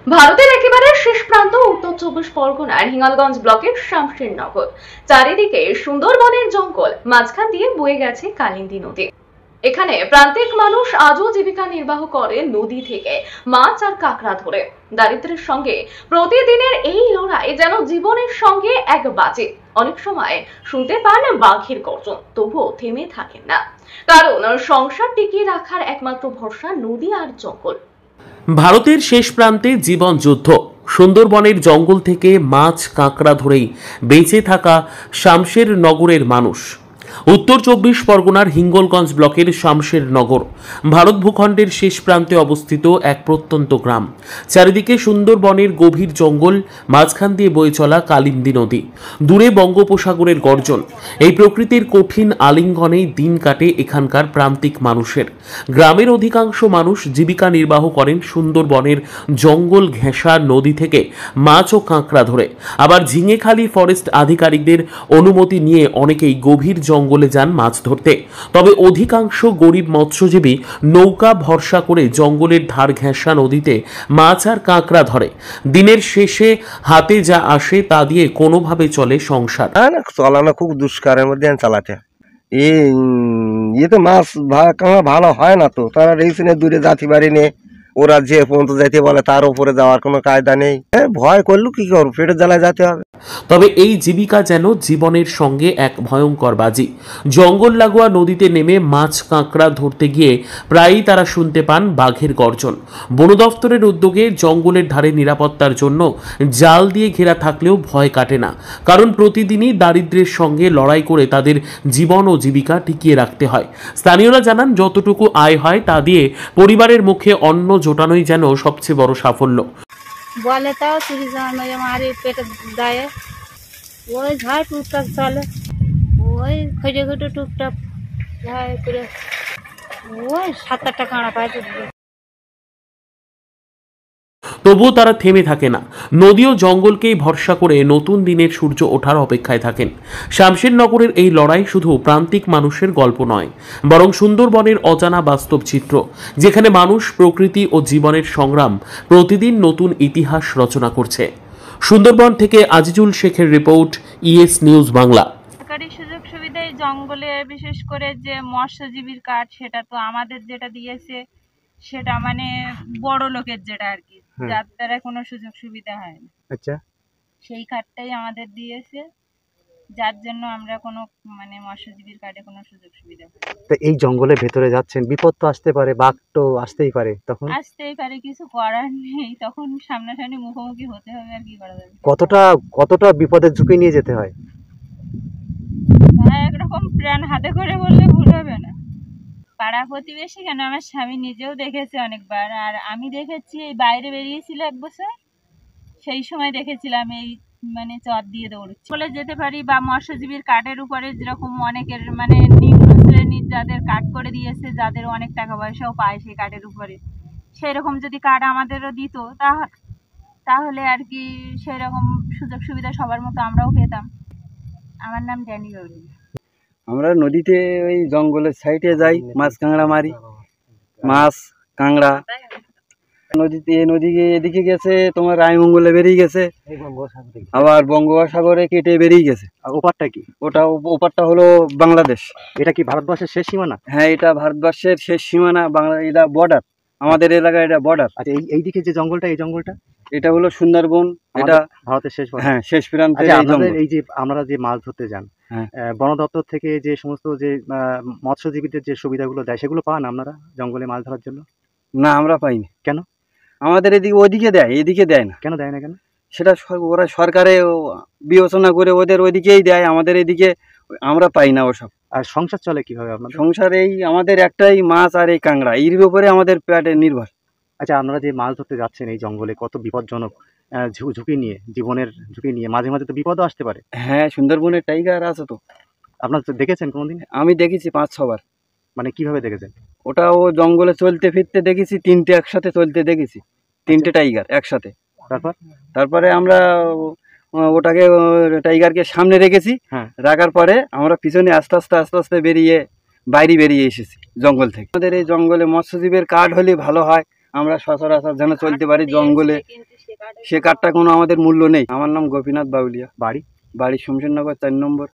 ভারতের একেবারে শেষ প্রান্ত উত্তর ২৪ পরগনার হিঙ্গলগঞ্জ ব্লকের শামশেরনগর। চারিদিকে সুন্দরবনের জঙ্গল, মাঝখান দিয়ে বয়ে গেছে কালিন্দী নদী। এখানে প্রান্তিক মানুষ আজও জীবিকা নির্বাহ করে নদী থেকে মাছ আর কাঁকড়া ধরে। দারিদ্র্যের সঙ্গে প্রতিদিনের এই লড়াই যেন জীবনের সঙ্গে এক বাজে। অনেক সময় শুনতে পান বাঘের গর্জন, তবুও থেমে থাকেন না, কারণ সংসার টিকিয়ে রাখার একমাত্র ভরসা নদী আর জঙ্গল। ভারতের শেষ প্রান্তে জীবন যুদ্ধ। সুন্দরবনের জঙ্গল থেকে মাছ কাঁকড়া ধরেই বেঁচে থাকা শামশেরনগরের মানুষ। উত্তর ২৪ পরগনার হিঙ্গলগঞ্জ ব্লকের শামশেরনগর ভারত ভূখণ্ডের শেষ প্রান্তে অবস্থিত এক প্রত্যন্ত গ্রাম। চারিদিকে সুন্দরবনের গভীর জঙ্গল, মাঝখান দিয়ে বয়ে চলা কালিন্দী নদী, দূরে বঙ্গোপসাগরের গর্জন। এই প্রকৃতির কঠিন আলিঙ্গনেই দিন কাটে এখানকার প্রান্তিক মানুষের। গ্রামের অধিকাংশ মানুষ জীবিকা নির্বাহ করেন সুন্দরবনের জঙ্গল ঘেঁষা নদী থেকে মাছ ও কাঁকড়া ধরে। আবার ঝিঙেখালি ফরেস্ট আধিকারিকদের অনুমতি নিয়ে অনেকেই গভীর জঙ্গলে যান মাছ ধরতে। তবে অধিকাংশ গরিব মৎস্যজীবী নৌকা ভরসা করে জঙ্গলের ধার ঘেঁষা নদীতে মাছ আর কাঁকড়া ধরে। দিনের শেষে হাতে যা আসে তা দিয়ে কোনোভাবে চলে সংসার। চালানো খুব দুষ্কারের মধ্যে চালাতে তো মাছ ভালো হয় না, তো তারা রেখে দূরে জাতি বাড়ি নেই, ওরা যে পর্যন্ত যাইতে বলে তার উপরে যাওয়ার কোনো কায়দা নেই। ভয় করলো কি করবো, পেটের জ্বালায় যেতে হবে। তবে এই জীবিকা যেন জীবনের সঙ্গে এক ভয়ঙ্কর বাজি। জঙ্গল লাগোয়া নদীতে নেমে মাছ কাঁকড়া ধরতে গিয়ে প্রায়ই তারা শুনতে পান বাঘের গর্জন। বন দফতরের উদ্যোগে জঙ্গলের ধারে নিরাপত্তার জন্য জাল দিয়ে ঘেরা থাকলেও ভয় কাটে না, কারণ প্রতিদিনই দারিদ্র্যের সঙ্গে লড়াই করে তাদের জীবন ও জীবিকা টিকিয়ে রাখতে হয়। স্থানীয়রা জানান, যতটুকু আয় হয় তা দিয়ে পরিবারের মুখে অন্ন জোটানোই যেন সবচেয়ে বড় সাফল্য। বলে তাও চুরি মারি পেটে দেয়, ওই ঝাড় টুকটাক চলে, ওই খেটে খেটে টুকটাক করে ওই ৭-৮টা কাঁড়া পায়। তবুও তারা থেমে থাকে না, নদী ও জঙ্গলকেই ভরসা করে নতুন দিনের সূর্য ওঠার অপেক্ষায় থাকেন। শামশেরনগরের এই লড়াই শুধু প্রান্তিক মানুষের গল্প নয়, বরং সুন্দরবনের অজানা বাস্তব চিত্র, যেখানে মানুষ, প্রকৃতি ও জীবনের সংগ্রাম প্রতিদিন নতুন ইতিহাস রচনা করছে। সুন্দরবন থেকে আজিজুল শেখের রিপোর্ট, ইএস নিউজ বাংলা। সরকারি সুযোগ সুবিধায় জঙ্গলে বিশেষ করে যে মৎস্যজীবীর কার্ড, সেটা তো আমাদের যেটা দিয়েছে সেটা মানে বড় লোকের যেটা আর কি, যার দ্বারা কোনো সুযোগ সুবিধা হয় না। আচ্ছা, সেই কার্ডটাই আমাদের দিয়েছে, যার জন্য আমরা কোনো মানে মৎস্যজীবীর কার্ডে কোনো সুযোগ সুবিধা পাই। তো এই জঙ্গলের ভেতরে যাচ্ছেন, বিপদ তো আসতে পারে, বাঘ তো আসতেই পারে, তখন আসতেই পারে, কিছু করার নেই, তখন সামনাসামনি মুখোমুখি হতে হবে, আর কি করা যাবে। কতটা বিপদের ঝুঁকি নিয়ে যেতে হয়? একরকম প্রাণ হাতে করে বললে ভুল হবে না। পাড়া প্রতিবেশী কেন, আমার স্বামী নিজেও দেখেছে অনেকবার, আর আমি দেখেছি এই বাইরে বেরিয়েছিল ১ বছর, সেই সময় দেখেছিলাম এই মানে চর দিয়ে দৌড়চ্ছে বলে যেতে পারি। বা মৎস্যজীবীর কার্ডের উপরে যেরকম অনেকের মানে নিম্ন শ্রেণীর যাদের কার্ড করে দিয়েছে, যাদের অনেক টাকা পয়সাও পায় সেই কার্ডের উপরে, সেই রকম যদি কার্ড আমাদেরও দিত তাহলে আর কি সেই রকম সুযোগ সুবিধা সবার মতো আমরাও পেতাম। আমার নাম ড্যানি গৌরী। আমরা নদীতে ওই জঙ্গলের সাইডে যাই, মাছ কাঁকড়া মারি, মাছ কাঁকড়া নদীতে। নদীকে এদিকে গেছে তোমার রায়মঙ্গলে বেরিয়ে গেছে, আবার বঙ্গোপসাগরে কেটে বেরিয়ে গেছে। ওপারটা কি? ওপারটা হলো বাংলাদেশ। এটা কি ভারতবর্ষের শেষ সীমানা? হ্যাঁ, এটা ভারতবর্ষের শেষ সীমানা, বাংলা, এটা বর্ডার, আমাদের এলাকায় এটা বর্ডার। আচ্ছা, এইদিকে যে জঙ্গলটা, এই জঙ্গলটা এটা হলো সুন্দরবন, এটা ভারতের শেষ। হ্যাঁ, শেষ প্রান্তে। এই যে আমরা যে মাছ ধরতে যান, বন দপ্তর থেকে যে সমস্ত যে মৎস্যজীবীদের যে সুবিধাগুলো দেয়, সেগুলো পান আপনারা জঙ্গলে মাছ ধরার জন্য? না, আমরা পাইনি। কেন? আমাদের এদিকে ওইদিকে দেয়, এদিকে দেয় না। কেন দেয় না? কেন? সেটা ওরা সরকারে বিবেচনা করে ওদের ওইদিকেই দেয়, আমাদের এদিকে আমরা পাই না ওসব। আর সংসার চলে কিভাবে আপনাদের? সংসার এই আমাদের একটাই মাছ আর এই কাঁকড়া, এর উপরে আমাদের পেটে নির্ভর। আচ্ছা, আপনারা যে মাছ ধরতে যাচ্ছেন এই জঙ্গলে, কত বিপজ্জনক, ঝুঁকি নিয়ে, জীবনের ঝুঁকি নিয়ে, মাঝে মাঝে তো বিপদও আসতে পারে। হ্যাঁ, সুন্দরবনের টাইগার আছে তো। আপনারা তো দেখেছেন কোনোদিন? আমি দেখেছি ৫-৬ বার। মানে কিভাবে দেখেছেন? ওটা ও জঙ্গলে চলতে ফিরতে দেখেছি, ৩টে একসাথে চলতে দেখেছি, ৩টে টাইগার একসাথে। তারপরে আমরা ওটাকে টাইগারকে সামনে রেখেছি, রাখার পরে আমরা পিছনে আস্তে আস্তে বাইরে বেরিয়ে এসেছি জঙ্গল থেকে। আমাদের এই জঙ্গলে মৎস্যজীবীর কার্ড হলে ভালো হয়, আমরা সচরাচর যেন চলতে পারি জঙ্গলে। সে কার্ডটা কোনো আমাদের মূল্য নেই। আমার নাম গোপীনাথ বাউলিয়া, বাড়ি বাড়ি শমশেরনগর 4 নম্বর।